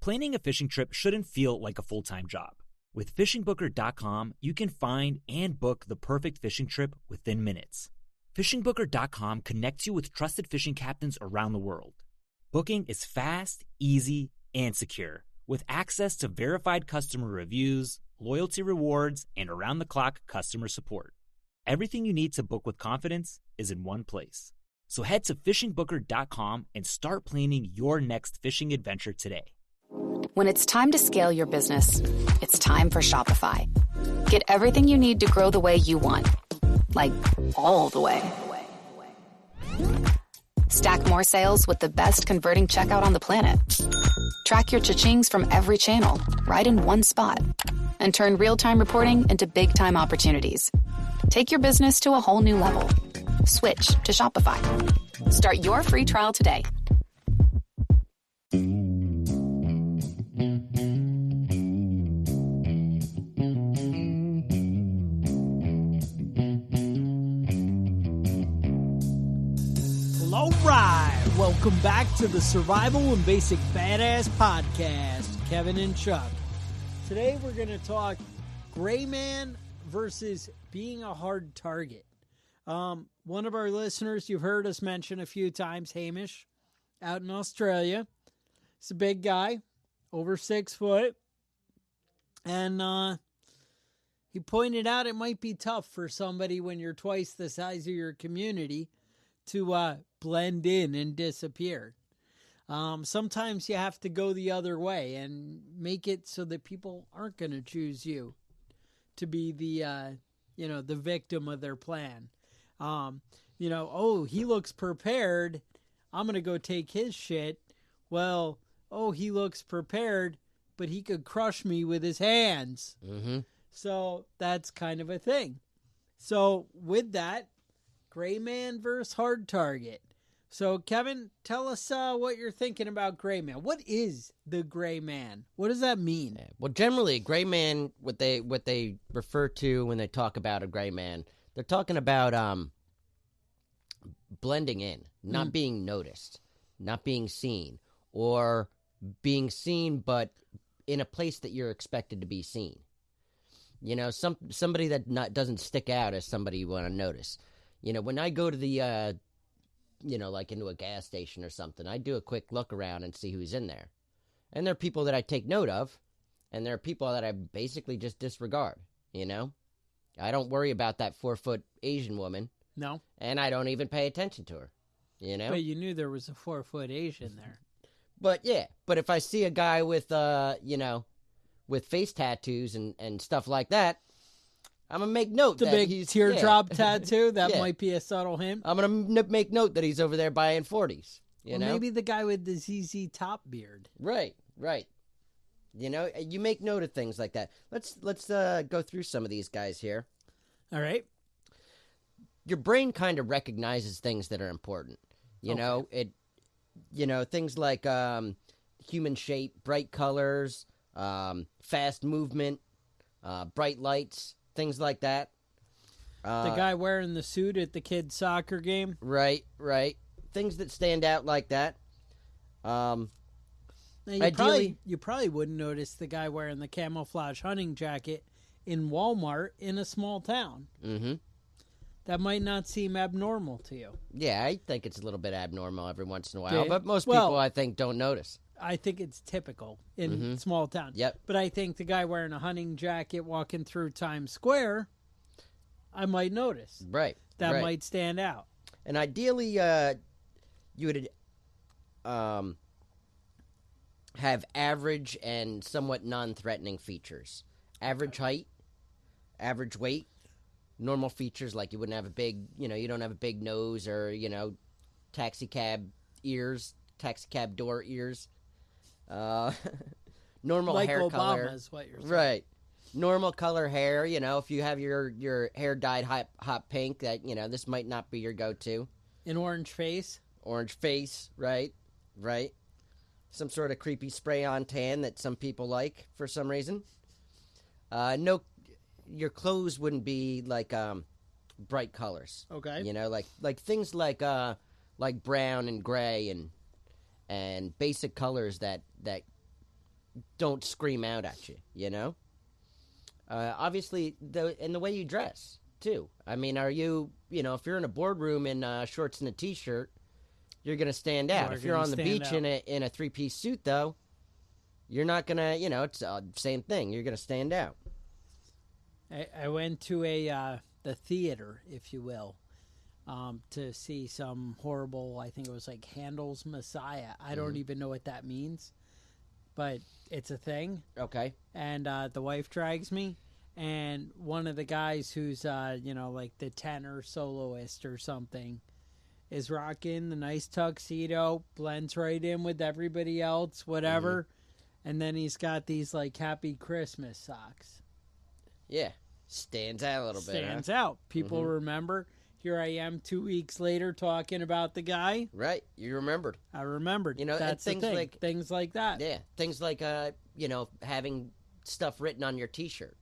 Planning a fishing trip shouldn't feel like a full-time job. With FishingBooker.com, you can find and book the perfect fishing trip within minutes. FishingBooker.com connects you with trusted fishing captains around the world. Booking is fast, easy, and secure, with access to verified customer reviews, loyalty rewards, and around-the-clock customer support. Everything you need to book with confidence is in one place. So head to FishingBooker.com and start planning your next fishing adventure today. When it's time to scale your business, it's time for Shopify. Get everything you need to grow the way you want. Like, all the way. Stack more sales with the best converting checkout on the planet. Track your cha-chings from every channel, right in one spot. And turn real-time reporting into big-time opportunities. Take your business to a whole new level. Switch to Shopify. Start your free trial today. All right, welcome back to the Survival and Basic Badass Podcast, Kevin and Chuck. Today we're going to talk Gray Man versus being a hard target. One of our listeners you've heard us mention a few times, Hamish, out in Australia. He's a big guy, over 6 foot. And he pointed out it might be tough for somebody when you're twice the size of your community to blend in and disappear. Sometimes you have to go the other way and make it so that people aren't going to choose you to be the victim of their plan. He looks prepared. I'm going to go take his shit. Well, he looks prepared, but he could crush me with his hands. Mm-hmm. So that's kind of a thing. So with that, Gray Man versus hard target. So, Kevin, tell us what you're thinking about Gray Man. What is the Gray Man? What does that mean? Yeah. Well, generally, Gray Man, what they refer to when they talk about a Gray Man, they're talking about blending in, not being noticed, not being seen, or being seen but in a place that you're expected to be seen. You know, somebody that doesn't stick out as somebody you want to notice. You know, when I go to the like into a gas station or something, I do a quick look around and see who's in there. And there are people that I take note of, and there are people that I basically just disregard, you know? I don't worry about that 4-foot Asian woman. No. And I don't even pay attention to her, you know? But you knew there was a 4-foot Asian there. But if I see a guy with, with face tattoos and stuff like that, I'm going to make note the that big he's... teardrop tattoo, that might be a subtle hint. I'm going to make note that he's over there buying 40s, you know? Maybe the guy with the ZZ Top beard. Right. You know, you make note of things like that. Let's go through some of these guys here. All right. Your brain kind of recognizes things that are important. You know, things like human shape, bright colors, fast movement, bright lights, things like that. The guy wearing the suit at the kids' soccer game. Right. Things that stand out like that. Now, you probably wouldn't notice the guy wearing the camouflage hunting jacket in Walmart in a small town. Mm-hmm. That might not seem abnormal to you. Yeah, I think it's a little bit abnormal every once in a while, but most people, I think, don't notice. I think it's typical in small towns. Yep. But I think the guy wearing a hunting jacket walking through Times Square, I might notice. Right. That might stand out. And ideally, you would have average and somewhat non-threatening features. Average height, average weight, normal features like you wouldn't have a big, you don't have a big nose or, taxi cab door ears. Normal like hair Obama color. Is what you're saying. Right. Normal color hair, if you have your hair dyed hot pink, that, this might not be your go-to. An orange face. Orange face, right. Some sort of creepy spray-on tan that some people like for some reason. No, your clothes wouldn't be like bright colors. Okay. Like things like brown and gray and basic colors that don't scream out at you, you know? Obviously, the way you dress, too. I mean, are you, if you're in a boardroom in shorts and a T-shirt, you're going to stand out. If you're on the beach in a three-piece suit, though, you're not going to, it's the same thing. You're going to stand out. I went to the theater, if you will, to see some horrible, I think it was like Handel's Messiah. I don't even know what that means, but it's a thing. Okay. And the wife drags me, and one of the guys who's, like the tenor soloist or something is rocking the nice tuxedo, blends right in with everybody else, whatever. And then he's got these like Happy Christmas socks. Yeah. Stands out a little bit. Stands out. People remember. Here I am 2 weeks later talking about the guy. Right. You remembered. I remembered. That's things the thing. like Things like that. Yeah. Things like having stuff written on your T-shirt.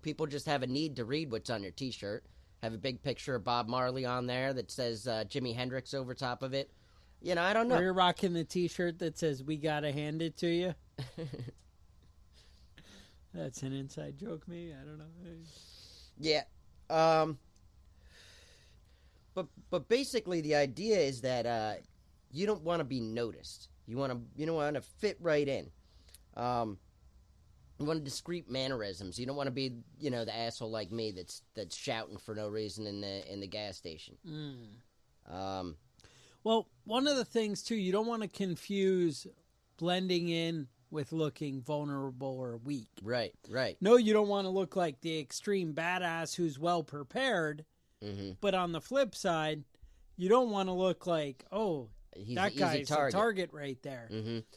People just have a need to read what's on your T-shirt. Have a big picture of Bob Marley on there that says Jimi Hendrix over top of it. I don't know. Or you're rocking the T-shirt that says "We gotta hand it to you." That's an inside joke, maybe. I don't know. Yeah. But basically, the idea is that you don't want to be noticed. You want to fit right in. You want discreet mannerisms. You don't want to be the asshole like me that's shouting for no reason in the gas station. Well, one of the things too, you don't want to confuse blending in with looking vulnerable or weak. Right. No, you don't want to look like the extreme badass who's well prepared. But on the flip side, you don't want to look like, that guy's a target right there.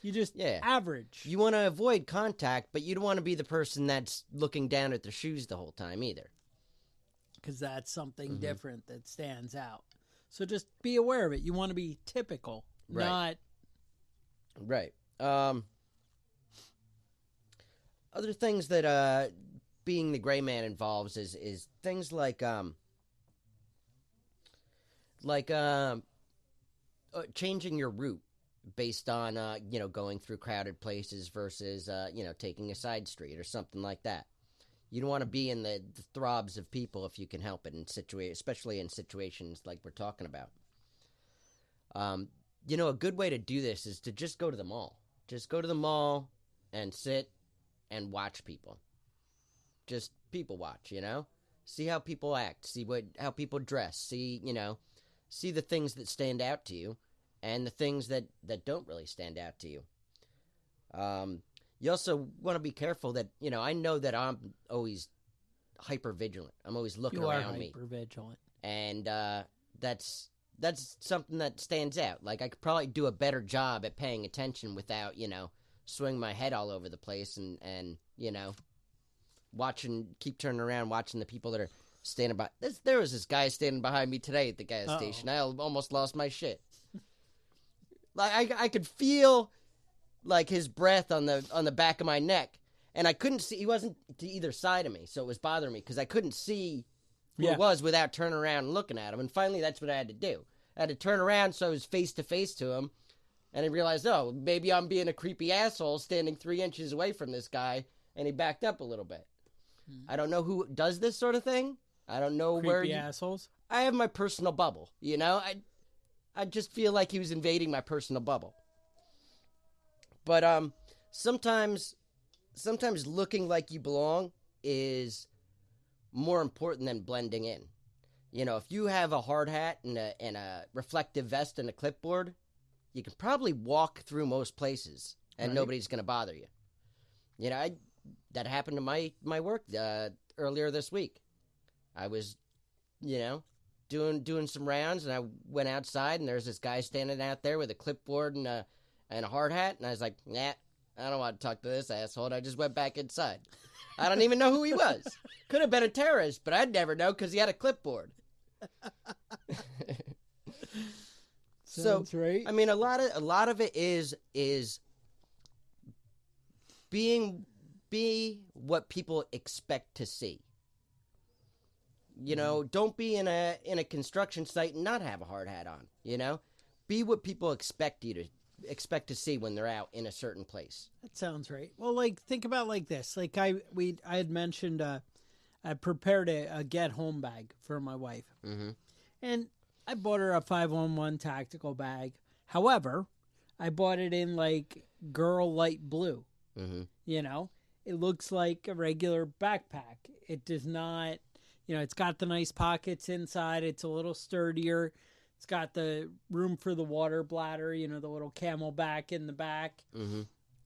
You just average. You want to avoid contact, but you don't want to be the person that's looking down at their shoes the whole time either. Because that's something different that stands out. So just be aware of it. You want to be typical, not... Right. Other things that being the gray man involves is things like changing your route based on going through crowded places versus taking a side street or something like that. You don't want to be in the throbs of people if you can help it, especially in situations like we're talking about. A good way to do this is to just go to the mall. Just go to the mall and sit and watch people. Just people watch, See how people act. See how people dress. See the things that stand out to you and the things that don't really stand out to you. You also want to be careful that, I know that I'm always hyper vigilant. I'm always looking around me. You are hyper vigilant. And that's something that stands out. Like, I could probably do a better job at paying attention without, swing my head all over the place and keep turning around, watching the people that are standing by. There was this guy standing behind me today at the gas station. I almost lost my shit. Like, I could feel, like, his breath on the back of my neck, and I couldn't see. He wasn't to either side of me, so it was bothering me because I couldn't see who it was without turning around and looking at him. And finally, that's what I had to do. I had to turn around so I was face to face to him, and I realized, maybe I'm being a creepy asshole standing 3 inches away from this guy, and he backed up a little bit. I don't know who does this sort of thing. I don't know where creepy assholes. I have my personal bubble, I just feel like he was invading my personal bubble. But sometimes looking like you belong is more important than blending in. If you have a hard hat and a reflective vest and a clipboard, you can probably walk through most places and nobody's going to bother you. That happened to my work earlier this week. I was, doing some rounds, and I went outside, and there's this guy standing out there with a clipboard and a hard hat, and I was like, nah, I don't want to talk to this asshole, and I just went back inside. I don't even know who he was. Could have been a terrorist, but I'd never know because he had a clipboard. Sounds right. I mean, a lot of it is be what people expect to see. Don't be in a construction site and not have a hard hat on. Be what people expect you expect to see when they're out in a certain place. That sounds right. Well, like, think about like this. Like I had mentioned, I prepared a get home bag for my wife, and I bought her a 511 tactical bag. However, I bought it in like girl light blue. You know, it looks like a regular backpack. It does not, you know, it's got the nice pockets inside. It's a little sturdier. It's got the room for the water bladder, you know, the little Camelback in the back.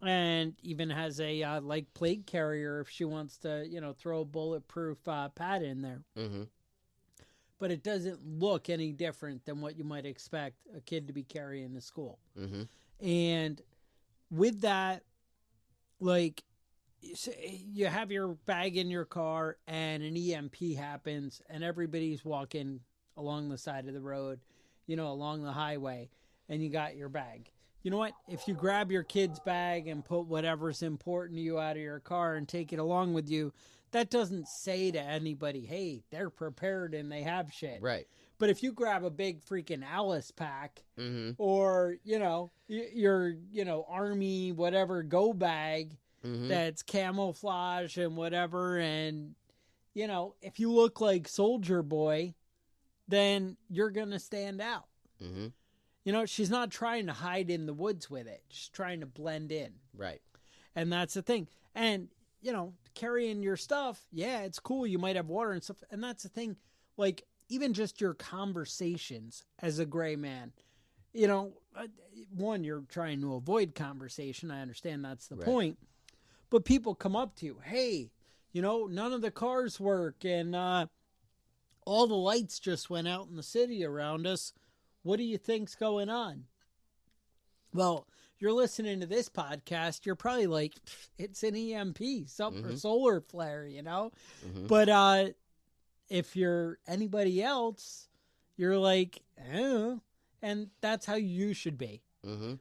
And even has a like plate carrier if she wants to, you know, throw a bulletproof pad in there. But it doesn't look any different than what you might expect a kid to be carrying to school. And with that, like, you have your bag in your car and an EMP happens and everybody's walking along the side of the road, you know, along the highway, and you got your bag. You know what? If you grab your kid's bag and put whatever's important to you out of your car and take it along with you, that doesn't say to anybody, hey, they're prepared and they have shit. Right. But if you grab a big freaking Alice pack or, you know, your, you know, Army, whatever, go bag that's camouflage and whatever, and, you know, if you look like Soldier Boy, then you're going to stand out. You know, she's not trying to hide in the woods with it. She's trying to blend in. Right. And that's the thing. And, you know, carrying your stuff, yeah, it's cool. You might have water and stuff. And that's the thing. Like, even just your conversations as a gray man, you know, one, you're trying to avoid conversation. I understand that's the point. But people come up to you, hey, you know, none of the cars work and all the lights just went out in the city around us. What do you think's going on? Well, you're listening to this podcast, you're probably like, it's an EMP, something, or solar flare, you know? But if you're anybody else, you're like, oh, and that's how you should be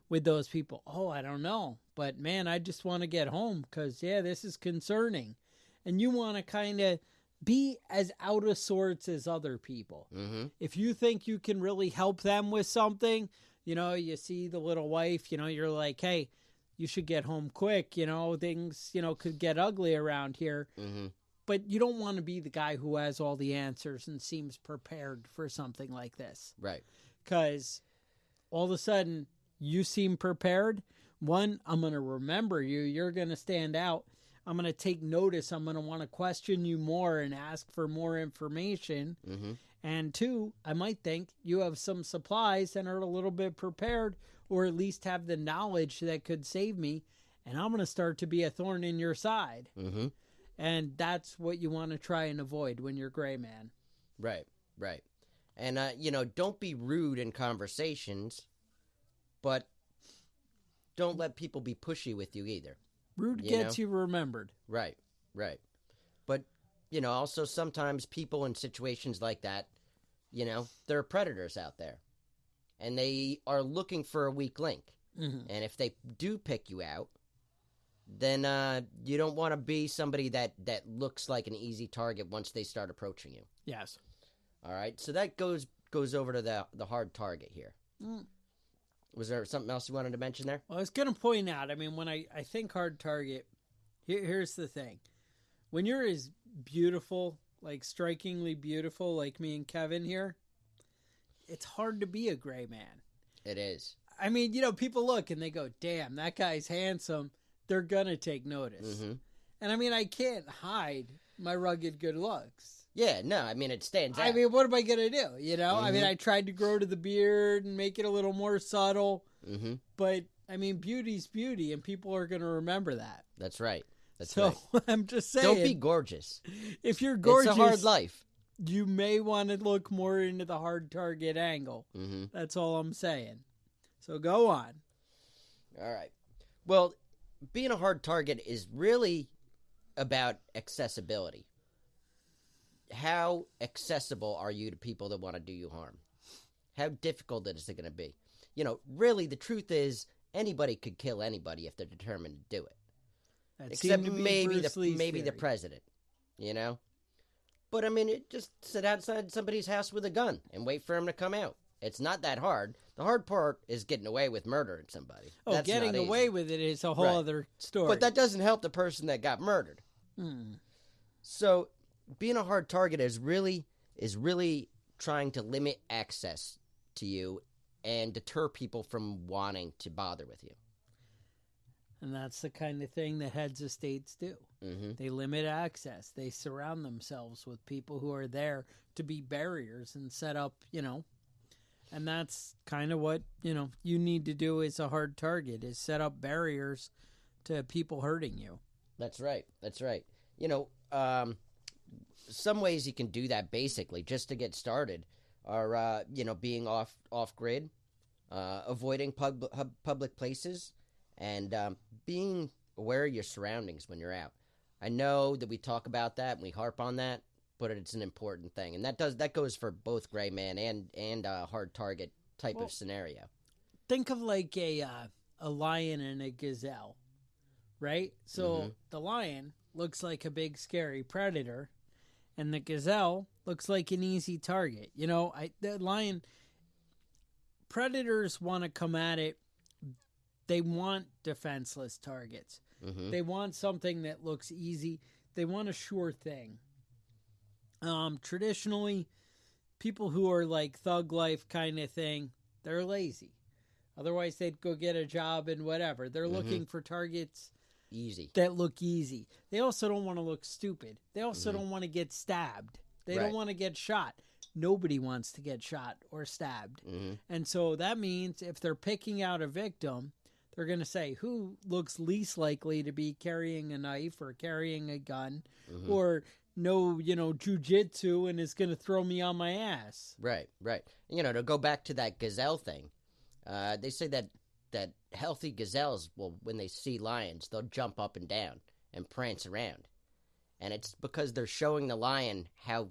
with those people. Oh, I don't know. But, man, I just want to get home because, yeah, this is concerning. And you want to kind of be as out of sorts as other people. If you think you can really help them with something, you know, you see the little wife, you know, you're like, hey, you should get home quick. You know, things, you know, could get ugly around here. But you don't want to be the guy who has all the answers and seems prepared for something like this. Right. Because all of a sudden you seem prepared. One, I'm going to remember you. You're going to stand out. I'm going to take notice. I'm going to want to question you more and ask for more information. And two, I might think you have some supplies and are a little bit prepared, or at least have the knowledge that could save me. And I'm going to start to be a thorn in your side. And that's what you want to try and avoid when you're gray man. Right, right. And, you know, don't be rude in conversations, but don't let people be pushy with you either. Rude gets you remembered. Right, right. But, you know, also sometimes people in situations like that, you know, there are predators out there. And they are looking for a weak link. And if they do pick you out, then you don't want to be somebody that looks like an easy target once they start approaching you. Yes. All right, so that goes over to the hard target here. Was there something else you wanted to mention there? Well, I was going to point out, I mean, when I think hard target, here's the thing. When you're as beautiful, like strikingly beautiful, like me and Kevin here, it's hard to be a gray man. It is. I mean, you know, people look and they go, damn, that guy's handsome. They're going to take notice. And I mean, I can't hide my rugged good looks. Yeah, no, I mean, it stands out. I mean, what am I going to do? You know, I mean, I tried to grow to the beard and make it a little more subtle. But, I mean, beauty's beauty, and people are going to remember that. That's right. That's right. So, I'm just saying. Don't be gorgeous. If you're gorgeous, it's a hard life. You may want to look more into the hard target angle. That's all I'm saying. So, go on. All right. Well, being a hard target is really about accessibility. How accessible are you to people that want to do you harm? How difficult is it going to be? You know, really, the truth is anybody could kill anybody if they're determined to do it. Except maybe the president, you know? But, I mean, just sit outside somebody's house with a gun and wait for him to come out. It's not that hard. The hard part is getting away with murdering somebody. Oh, That's getting not easy. away with it is a whole Right. other story. But that doesn't help the person that got murdered. So being a hard target is really trying to limit access to you and deter people from wanting to bother with you. And that's the kind of thing that heads of states do. Mm-hmm. They limit access. They surround themselves with people who are there to be barriers and set up, and that's kind of what, you need to do as a hard target is set up barriers to people hurting you. That's right. Some ways you can do that basically just to get started are, being off grid, avoiding public places, and being aware of your surroundings when you're out. I know that we talk about that and we harp on that, but it's an important thing, and that goes for both gray man and hard target type of scenario. Think of like a lion and a gazelle, right? So the lion looks like a big scary predator, and the gazelle looks like an easy target. The lion predators want to come at it. They want defenseless targets. Mm-hmm. They want something that looks easy. They want a sure thing. Traditionally, people who are like thug life kind of thing, they're lazy. Otherwise, they'd go get a job and whatever. They're looking for targets easy that look easy. They also don't want to look stupid. They also don't want to get stabbed. They don't want to get shot. Nobody wants to get shot or stabbed. And so that means if they're picking out a victim, they're going to say who looks least likely to be carrying a knife or carrying a gun or know, jujitsu and is going to throw me on my ass. Right. To go back to that gazelle thing, they say that healthy gazelles, when they see lions, they'll jump up and down and prance around. And it's because they're showing the lion how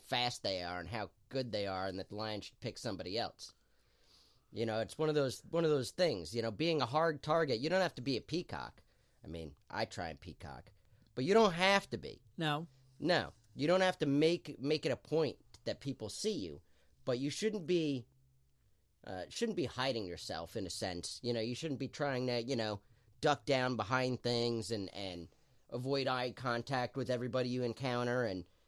fast they are and how good they are, and that the lion should pick somebody else. It's one of those things. Being a hard target, you don't have to be a peacock. I mean, I try and peacock, but you don't have to be. No, you don't have to make it a point that people see you, but you shouldn't be hiding yourself in a sense. You shouldn't be trying to duck down behind things and avoid eye contact with everybody you encounter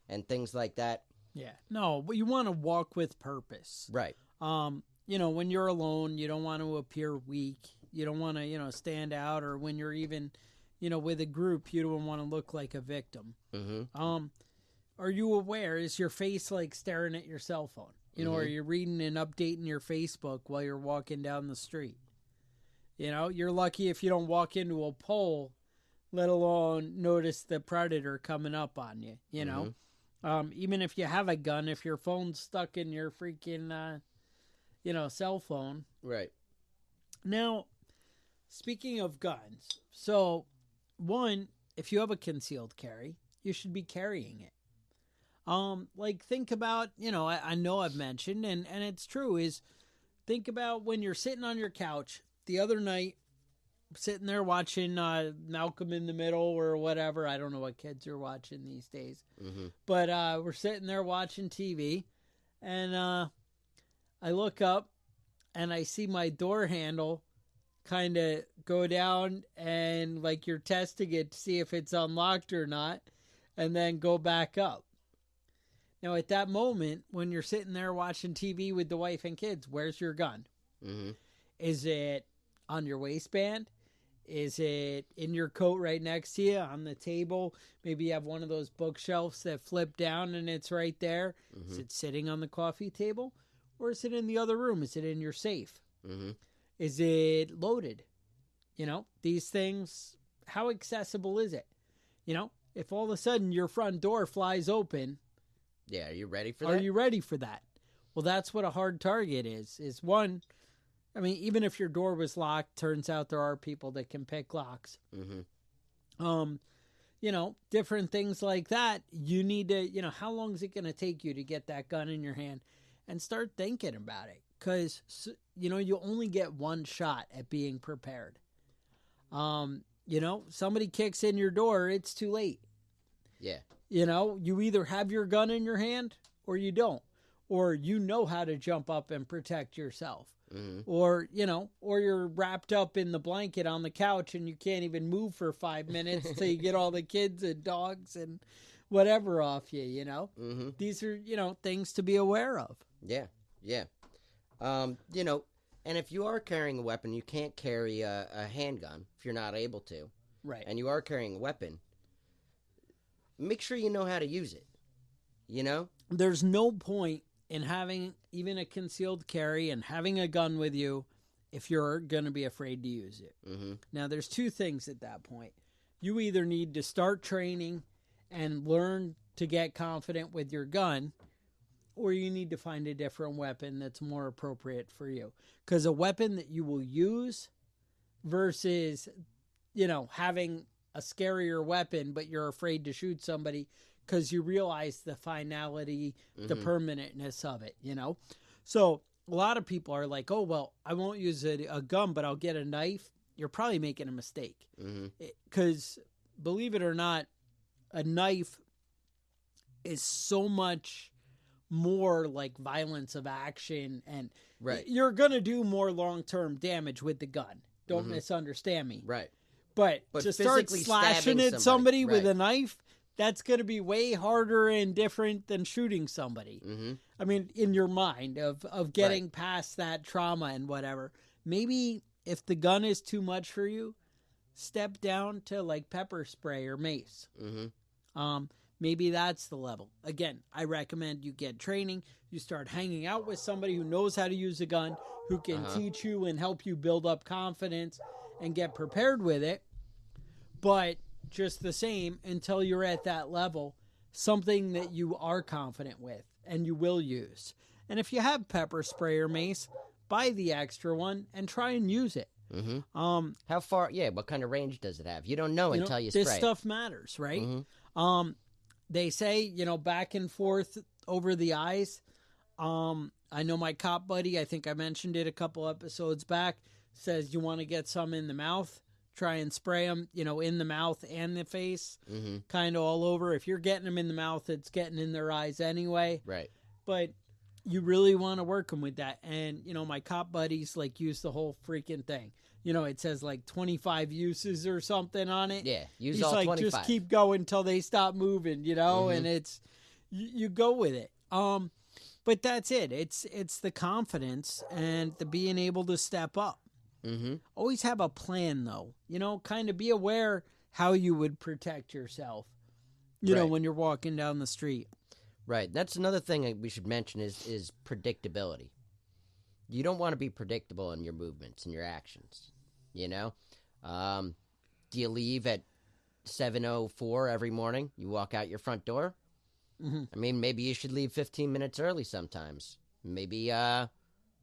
and things like that. Yeah. No, but you want to walk with purpose. Right. When you're alone, you don't want to appear weak. You don't want to, stand out, or when you're even, with a group, you don't want to look like a victim. Mm-hmm. Are you aware? Is your face like staring at your cell phone? Or you're reading and updating your Facebook while you're walking down the street? You're lucky if you don't walk into a pole, let alone notice the predator coming up on you, even if you have a gun, if your phone's stuck in your freaking, cell phone. Right. Now, speaking of guns, so one, if you have a concealed carry, you should be carrying it. Think about, I know I've mentioned, and it's true, is think about when you're sitting on your couch the other night, sitting there watching Malcolm in the Middle or whatever. I don't know what kids are watching these days. But we're sitting there watching TV, and I look up, and I see my door handle kind of go down, and like you're testing it to see if it's unlocked or not, and then go back up. Now, at that moment, when you're sitting there watching TV with the wife and kids, where's your gun? Is it on your waistband? Is it in your coat right next to you on the table? Maybe you have one of those bookshelves that flip down and it's right there. Is it sitting on the coffee table? Or is it in the other room? Is it in your safe? Is it loaded? These things, how accessible is it? If all of a sudden your front door flies open, yeah, are you ready for that? Are you ready for that? Well, that's what a hard target is one, I mean, even if your door was locked, turns out there are people that can pick locks. Different things like that. You need to, how long is it going to take you to get that gun in your hand? And start thinking about it. Because, you only get one shot at being prepared. Somebody kicks in your door, it's too late. Yeah. You either have your gun in your hand or you don't. or you know how to jump up and protect yourself. Mm-hmm. Or, or you're wrapped up in the blanket on the couch and you can't even move for 5 minutes till you get all the kids and dogs and whatever off you, Mm-hmm. These are, things to be aware of. Yeah. And if you are carrying a weapon, you can't carry a handgun if you're not able to. Right. And you are carrying a weapon, make sure you know how to use it. There's no point in having even a concealed carry and having a gun with you if you're going to be afraid to use it. Mm-hmm. Now, there's two things at that point. You either need to start training and learn to get confident with your gun, or you need to find a different weapon that's more appropriate for you. Because a weapon that you will use versus, having a scarier weapon, but you're afraid to shoot somebody because you realize the finality, the permanentness of it, So a lot of people are like, oh, well, I won't use a gun, but I'll get a knife. You're probably making a mistake. Because believe it or not, a knife is so much more like violence of action, and you're going to do more long-term damage with the gun. Don't misunderstand me. Right. But to start slashing at somebody with a knife, that's going to be way harder and different than shooting somebody. I mean, in your mind of getting past that trauma and whatever. Maybe if the gun is too much for you, step down to like pepper spray or mace. Maybe that's the level. Again, I recommend you get training. You start hanging out with somebody who knows how to use a gun, who can teach you and help you build up confidence and get prepared with it. But just the same, until you're at that level, something that you are confident with and you will use. And if you have pepper spray or mace, buy the extra one and try and use it. How far? Yeah, what kind of range does it have? You don't know until you spray. This stuff matters, right? They say, back and forth over the eyes. I know my cop buddy, I think I mentioned it a couple episodes back, says you want to get some in the mouth. Try and spray them, in the mouth and the face, kind of all over. If you're getting them in the mouth, it's getting in their eyes anyway. Right. But you really want to work them with that. And, my cop buddies, use the whole freaking thing. It says, 25 uses or something on it. Yeah, use He's all 25. Just keep going until they stop moving, and it's, you go with it. But that's it. It's the confidence and the being able to step up. Always have a plan, though. Kind of be aware how you would protect yourself, when you're walking down the street. Right. That's another thing we should mention is predictability. You don't want to be predictable in your movements and your actions, Do you leave at 7:04 every morning? You walk out your front door? I mean, maybe you should leave 15 minutes early sometimes. Maybe let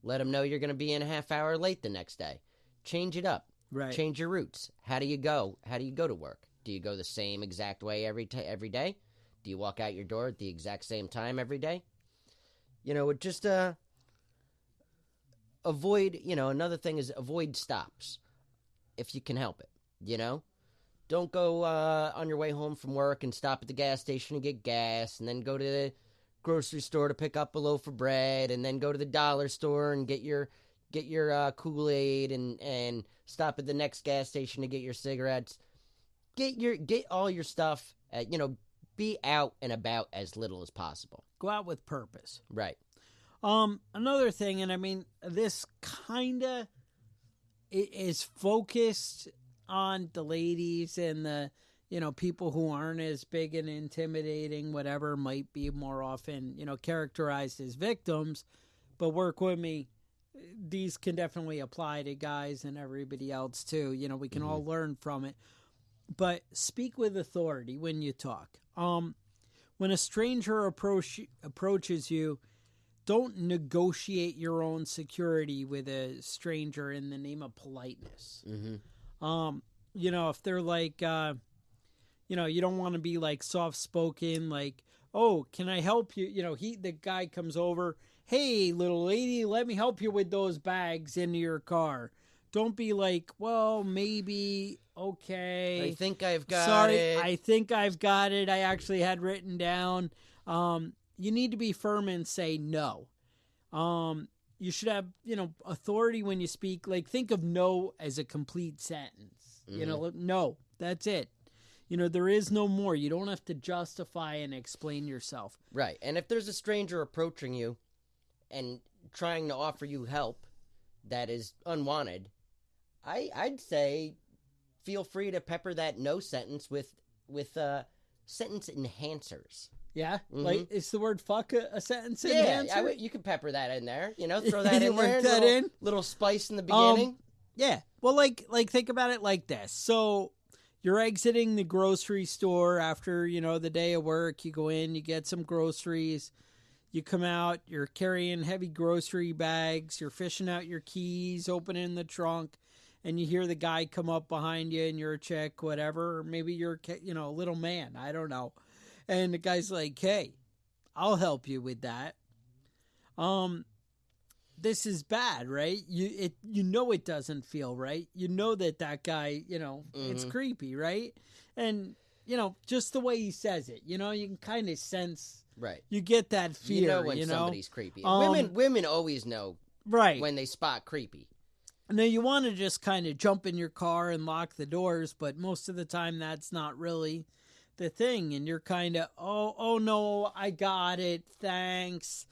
them know you're going to be in a half hour late the next day. Change it up. Right. Change your routes. How do you go? How do you go to work? Do you go the same exact way every day? Do you walk out your door at the exact same time every day? Just avoid, another thing is avoid stops if you can help it, Don't go on your way home from work and stop at the gas station to get gas, and then go to the grocery store to pick up a loaf of bread, and then go to the dollar store and get your Kool-Aid, and stop at the next gas station to get your cigarettes. Get all your stuff be out and about as little as possible. Go out with purpose. Right. Another thing, and I mean, this kind of is focused on the ladies and the, people who aren't as big and intimidating, whatever, might be more often, characterized as victims. But work with me. These can definitely apply to guys and everybody else too. We can all learn from it. But speak with authority when you talk. When a stranger approaches you, don't negotiate your own security with a stranger in the name of politeness. If they're like, you don't want to be like soft-spoken, like, oh, can I help you? The guy comes over, hey, little lady, let me help you with those bags into your car. Don't be like, well, maybe, okay. I think I've got it. Sorry, I think I've got it. I actually had written down. you need to be firm and say no. You should have, authority when you speak. Like, think of no as a complete sentence. No, that's it. There is no more. You don't have to justify and explain yourself. Right. And if there's a stranger approaching you and trying to offer you help that is unwanted, I'd say feel free to pepper that no sentence with sentence enhancers. Yeah? Like, is the word fuck a sentence enhancer? Yeah, you could pepper that in there. Throw that in there. Work that in? Little spice in the beginning. Yeah. Well, like think about it like this. So you're exiting the grocery store after, the day of work. You go in, you get some groceries. You come out, you're carrying heavy grocery bags. You're fishing out your keys, opening the trunk. And you hear the guy come up behind you and you're a chick, whatever. Or maybe you're, a little man. I don't know. And the guy's like, hey, I'll help you with that. This is bad, right? You know it doesn't feel right. You know that guy, it's creepy, right? And, just the way he says it, you can kind of sense. Right. You get that fear, You know when somebody's creepy. Women always know right when they spot creepy. Now, you want to just kind of jump in your car and lock the doors, but most of the time that's not really the thing. And you're kind of, oh no, I got it, thanks.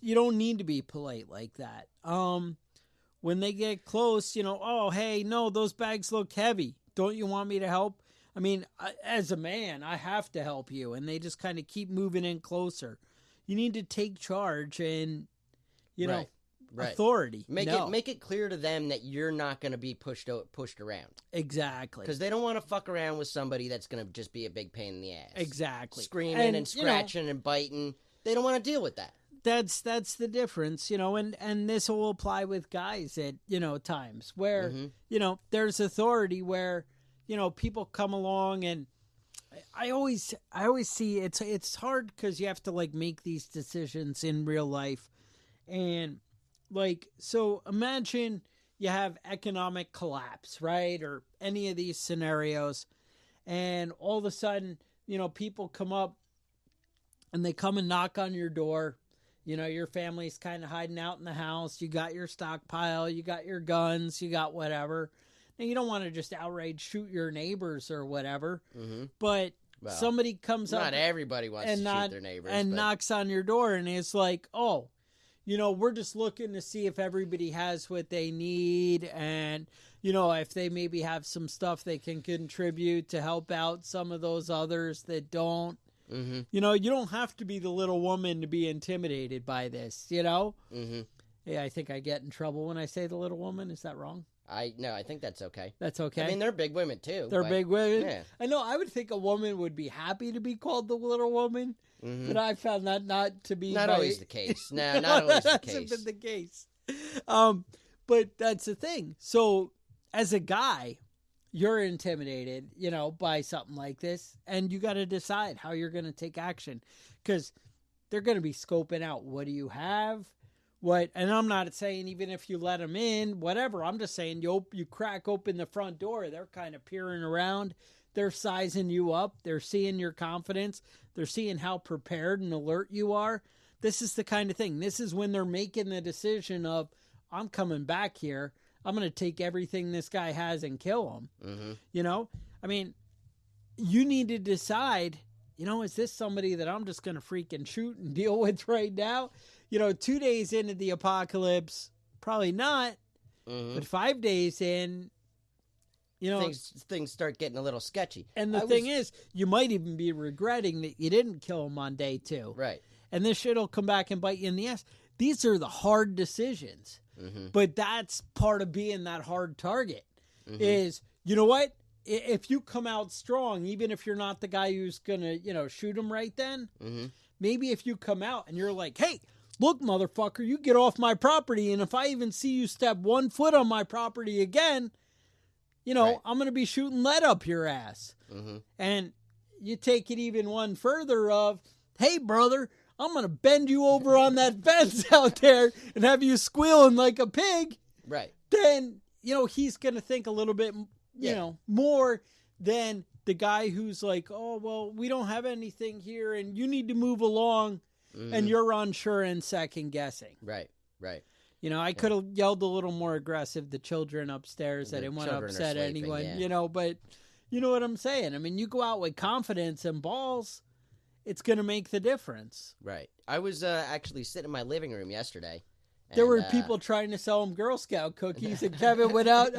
You don't need to be polite like that. When they get close, oh, hey, no, those bags look heavy. Don't you want me to help? I mean, as a man, I have to help you. And they just kind of keep moving in closer. You need to take charge and, Right. authority. Make it clear to them that you're not going to be pushed around. Exactly. Because they don't want to fuck around with somebody that's going to just be a big pain in the ass. Exactly. Screaming and scratching and biting. They don't want to deal with that. That's the difference, and this will apply with guys at, times where, there's authority where, people come along and I always see it's hard because you have to like make these decisions in real life. And like, so imagine you have economic collapse, right? Or any of these scenarios. And all of a sudden, people come up and they come and knock on your door. Your family's kind of hiding out in the house. You got your stockpile, you got your guns, you got whatever. Now, you don't want to just outright shoot your neighbors or whatever. But somebody comes up. Not everybody wants to shoot their neighbors. And knocks on your door and is like, oh, we're just looking to see if everybody has what they need. And, if they maybe have some stuff they can contribute to help out some of those others that don't. You don't have to be the little woman to be intimidated by this, Yeah, I think I get in trouble when I say the little woman. Is that wrong? No, I think that's okay. That's okay. I mean, they're big women too. They're big women. Yeah. I know. I would think a woman would be happy to be called the little woman, but I found that not to be always the case. No, not always the case. Hasn't been the case. But that's the thing. So, as a guy, you're intimidated, by something like this, and you got to decide how you're going to take action because they're going to be scoping out what do you have. And I'm not saying even if you let them in, whatever. I'm just saying you crack open the front door. They're kind of peering around. They're sizing you up. They're seeing your confidence. They're seeing how prepared and alert you are. This is the kind of thing. This is when they're making the decision of, I'm coming back here. I'm going to take everything this guy has and kill him. I mean, you need to decide, is this somebody that I'm just going to freaking shoot and deal with right now? 2 days into the apocalypse, probably not. But 5 days in, things start getting a little sketchy. And the thing is, you might even be regretting that you didn't kill him on day 2. Right. And this shit will come back and bite you in the ass. These are the hard decisions. But that's part of being that hard target is, you know what? If you come out strong, even if you're not the guy who's going to, shoot him right then, maybe if you come out and you're like, hey, look, motherfucker, you get off my property. And if I even see you step 1 foot on my property again, right. I'm going to be shooting lead up your ass. And you take it even one further of, hey, brother, I'm going to bend you over on that fence out there and have you squealing like a pig. Right. Then, he's going to think a little bit, more than the guy who's like, oh, well, we don't have anything here and you need to move along. and you're unsure and second guessing. Right. You know, I could have yelled a little more aggressive. The children upstairs, I The didn't want to children are upset sleeping, anyone, yeah. you know, but you know what I'm saying? I mean, you go out with confidence and balls, it's going to make the difference. Right. I was actually sitting in my living room yesterday. There were and, people trying to sell him Girl Scout cookies, and Kevin went out.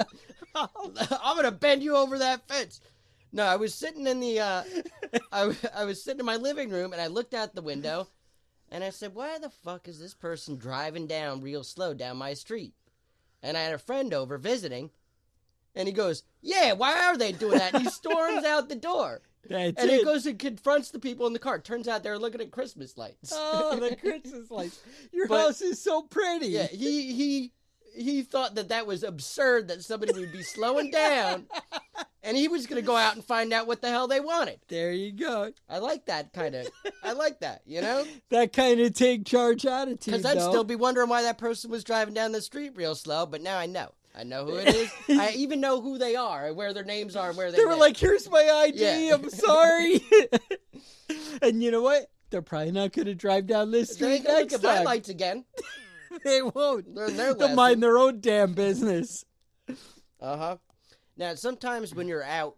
I'm gonna bend you over that fence. No, I was sitting in the I was sitting in my living room, and I looked out the window, and I said, "Why the fuck is this person driving down real slow down my street?" And I had a friend over visiting, and he goes, "Yeah, why are they doing that?" And he storms out the door. That's And it. he goes and confronts the people in the car. Turns out they're looking at Christmas lights. Oh, the Christmas lights. Your But- house is so pretty. Yeah, he thought that was absurd that somebody would be slowing down, and he was going to go out and find out what the hell they wanted. There you go. I like that kind of. I like that, you know, That kind of take charge attitude. because I'd though. still be wondering why that person was driving down the street real slow. But now I know. I know who it is. I even know who they are, and where their names are, and where They were live. like, "Here's my ID. Yeah. I'm sorry." And you know what? They're probably not going to drive down this They street ain't gonna look next at my time. lights again. They won't. Learn their They'll lesson. mind their own damn business. Now, sometimes when you're out,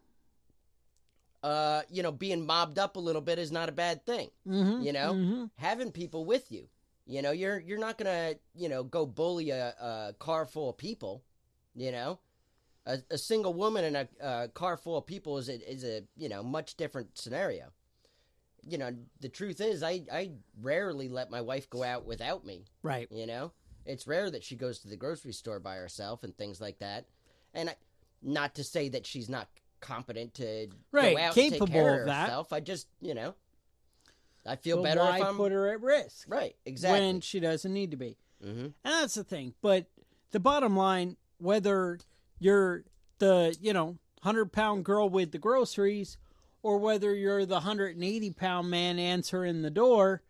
being mobbed up a little bit is not a bad thing. Mm-hmm. You know, having people with you. You know, you're not gonna go bully a car full of people. You know, a single woman in a car full of people is a much different scenario. You know, the truth is, I rarely let my wife go out without me. Right. You know, it's rare that she goes to the grocery store by herself and things like that. And not to say that she's not competent to Right, go out capable and take care of that. herself. I just, I feel But better why if I'm put her at risk right. Exactly. when she doesn't need to be? Mm-hmm. And that's the thing. But the bottom line, whether you're the 100-pound girl with the groceries, or whether you're the 180-pound man answering the door,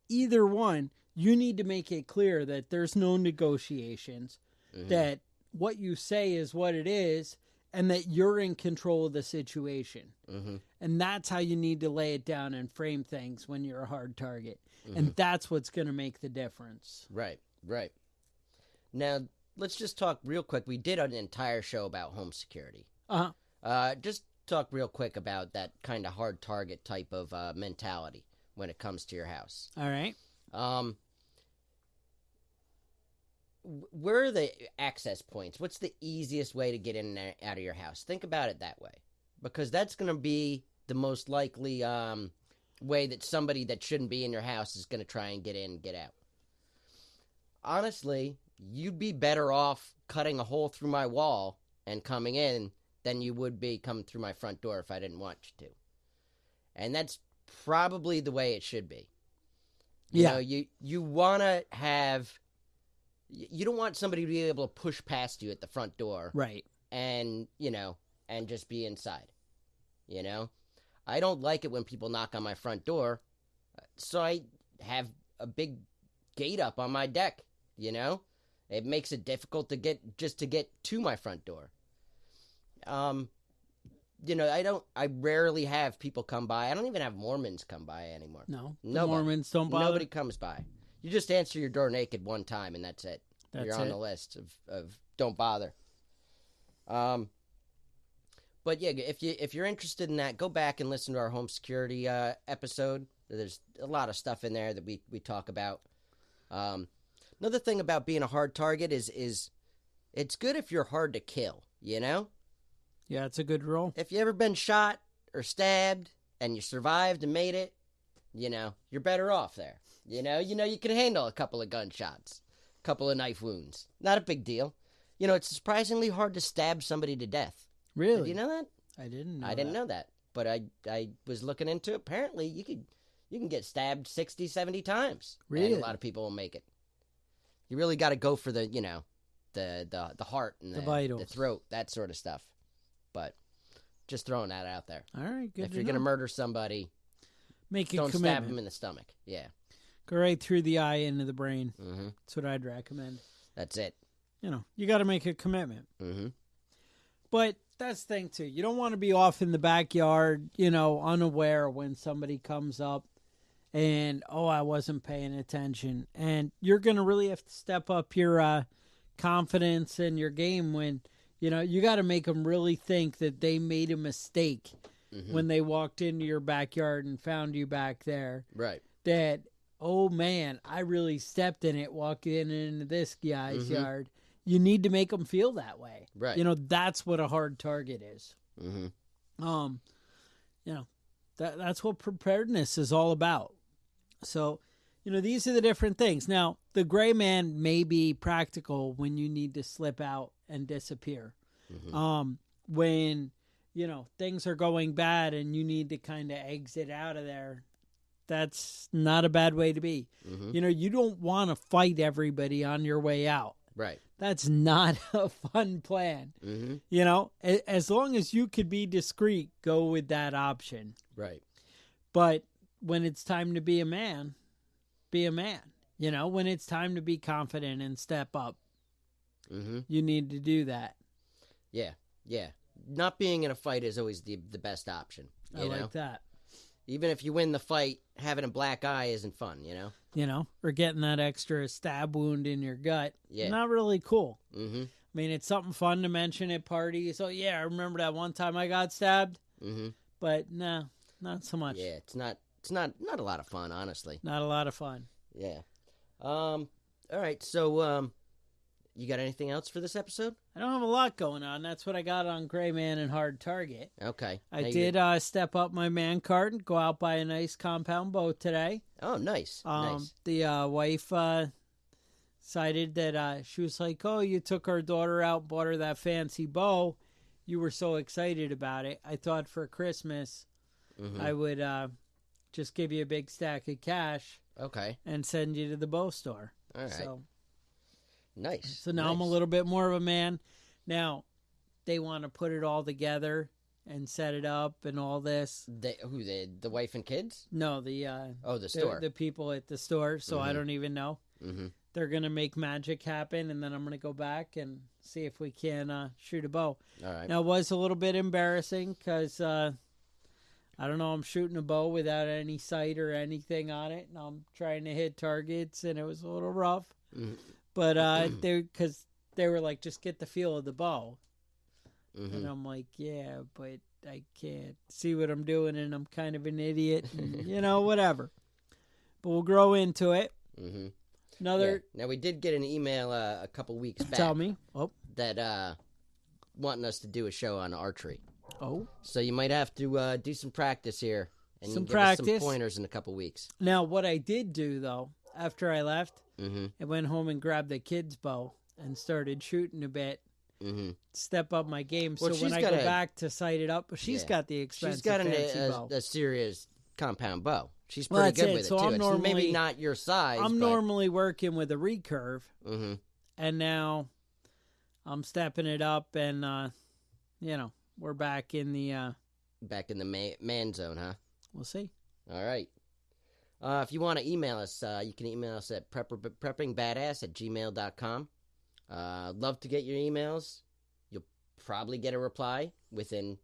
either one, you need to make it clear that there's no negotiations, that what you say is what it is, and that you're in control of the situation. Mm-hmm. And that's how you need to lay it down and frame things when you're a hard target. And that's what's going to make the difference. Right. Now, let's just talk real quick. We did an entire show about home security. Uh-huh. Just talk real quick about that kind of hard target type of mentality when it comes to your house. All right. Where are the access points? What's the easiest way to get in and out of your house? Think about it that way, because that's going to be the most likely way that somebody that shouldn't be in your house is going to try and get in and get out. Honestly, you'd be better off cutting a hole through my wall and coming in than you would be coming through my front door if I didn't want you to. And that's probably the way it should be. You know, you want to have... You don't want somebody to be able to push past you at the front door. Right. And, and just be inside. I don't like it when people knock on my front door. So I have a big gate up on my deck, It makes it difficult to get to my front door. I rarely have people come by. I don't even have Mormons come by anymore. No. The Nobody. Mormons don't bother. Nobody comes by. You just answer your door naked one time, and that's it. That's You're on it. the list of don't bother. But yeah, if you're interested in that, go back and listen to our home security episode. There's a lot of stuff in there that we talk about. Another thing about being a hard target is it's good if you're hard to kill. Yeah, it's a good rule. If you ever been shot or stabbed and you survived and made it, you're better off there. You can handle a couple of gunshots, a couple of knife wounds. Not a big deal. It's surprisingly hard to stab somebody to death. Really? Did you know that? I didn't know I didn't know that. But I was looking into it. Apparently, you can get stabbed 60, 70 times. Really? And a lot of people will make it. You really got to go for the heart and The vitals. the throat, that sort of stuff. But just throwing that out there. All right, good If to you're know. going to murder somebody, Make a don't stab commitment. them in the stomach. Yeah. Go right through the eye into the brain. Mm-hmm. That's what I'd recommend. That's it. You got to make a commitment. Mm-hmm. But that's the thing, too. You don't want to be off in the backyard, unaware when somebody comes up and, I wasn't paying attention. And you're going to really have to step up your confidence in your game when, you got to make them really think that they made a mistake when they walked into your backyard and found you back there. Right. That, oh, man, I really stepped in it walking into this guy's yard. You need to make them feel that way. Right. That's what a hard target is. That's what preparedness is all about. So, these are the different things. Now, the gray man may be practical when you need to slip out and disappear. When, things are going bad and you need to kind of exit out of there, that's not a bad way to be. You don't want to fight everybody on your way out. Right. That's not a fun plan. As long as you could be discreet, go with that option. Right. But when it's time to be a man, be a man. When it's time to be confident and step up, you need to do that. Yeah. Yeah. Not being in a fight is always the best option. I like that. Even if you win the fight, having a black eye isn't fun, or getting that extra stab wound in your gut. Yeah. Not really cool. I mean, it's something fun to mention at parties. So, yeah, I remember that one time I got stabbed. But, no, not so much. Yeah, it's not a lot of fun, honestly. Not a lot of fun. Yeah. All right, so, you got anything else for this episode? I don't have a lot going on. That's what I got on Gray Man and Hard Target. Okay. I did step up my man card and go out buy a nice compound bow today. Oh, nice. Nice. The wife decided that she was like, oh, you took our daughter out, bought her that fancy bow. You were so excited about it. I thought for Christmas I would just give you a big stack of cash. Okay. And send you to the bow store. All right. So, nice. So now I'm a little bit more of a man. Now, they want to put it all together and set it up and all this. The wife and kids? No, the store. The people at the store. So I don't even know. They're gonna make magic happen, and then I'm gonna go back and see if we can shoot a bow. All right. Now it was a little bit embarrassing because I don't know. I'm shooting a bow without any sight or anything on it, and I'm trying to hit targets, and it was a little rough. But they were like, just get the feel of the bow. And I'm like, yeah, but I can't see what I'm doing, and I'm kind of an idiot, and, whatever. But we'll grow into it. Now we did get an email a couple weeks back. Tell me. Oh. That wanting us to do a show on archery. Oh. So you might have to do some practice here. And Some you can give us practice. some pointers in a couple weeks. Now, what I did do, though, after I left, I went home and grabbed the kid's bow and started shooting a bit. Step up my game. Well, so when I go back to sight it up, she's got the expensive She's got fancy bow. a serious compound bow. She's pretty good with it, too. I'm maybe not your size. I'm normally working with a recurve, and now I'm stepping it up, and, we're back in the... back in the man zone, huh? We'll see. All right. If you want to email us, you can email us at preppingbadass@gmail.com. Love to get your emails. You'll probably get a reply within...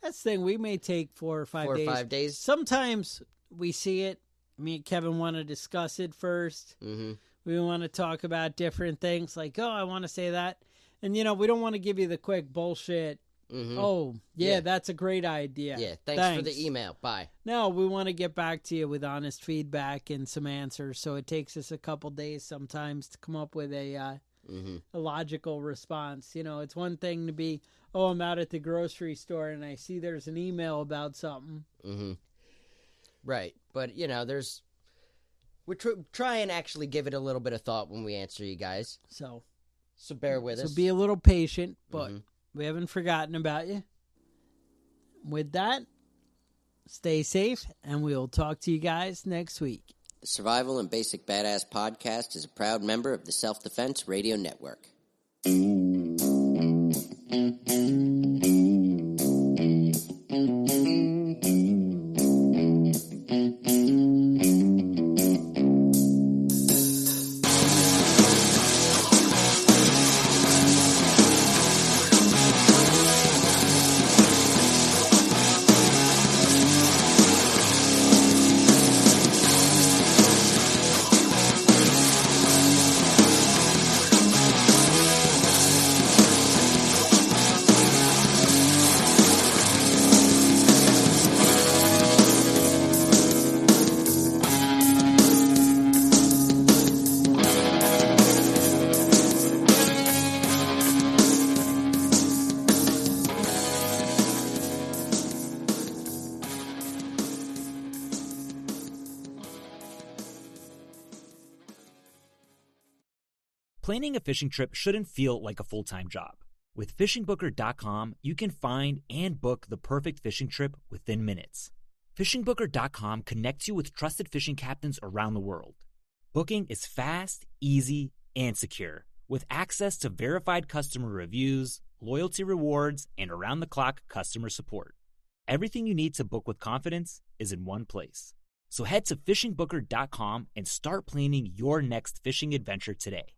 That's the thing. We may take 4 or 5 days. 4 or 5 days. Sometimes we see it. Me and Kevin want to discuss it first. We want to talk about different things like, I want to say that. And, we don't want to give you the quick bullshit. Oh, yeah, that's a great idea. Yeah, thanks for the email. Bye. No, we want to get back to you with honest feedback and some answers. So it takes us a couple days sometimes to come up with a logical response. It's one thing to be, I'm out at the grocery store and I see there's an email about something. Right. But, we try and actually give it a little bit of thought when we answer you guys. So bear with us. So be a little patient, but we haven't forgotten about you. With that, stay safe, and we will talk to you guys next week. The Survival and Basic Badass Podcast is a proud member of the Self-Defense Radio Network. Planning a fishing trip shouldn't feel like a full-time job. With FishingBooker.com, you can find and book the perfect fishing trip within minutes. FishingBooker.com connects you with trusted fishing captains around the world. Booking is fast, easy, and secure, with access to verified customer reviews, loyalty rewards, and around-the-clock customer support. Everything you need to book with confidence is in one place. So head to FishingBooker.com and start planning your next fishing adventure today.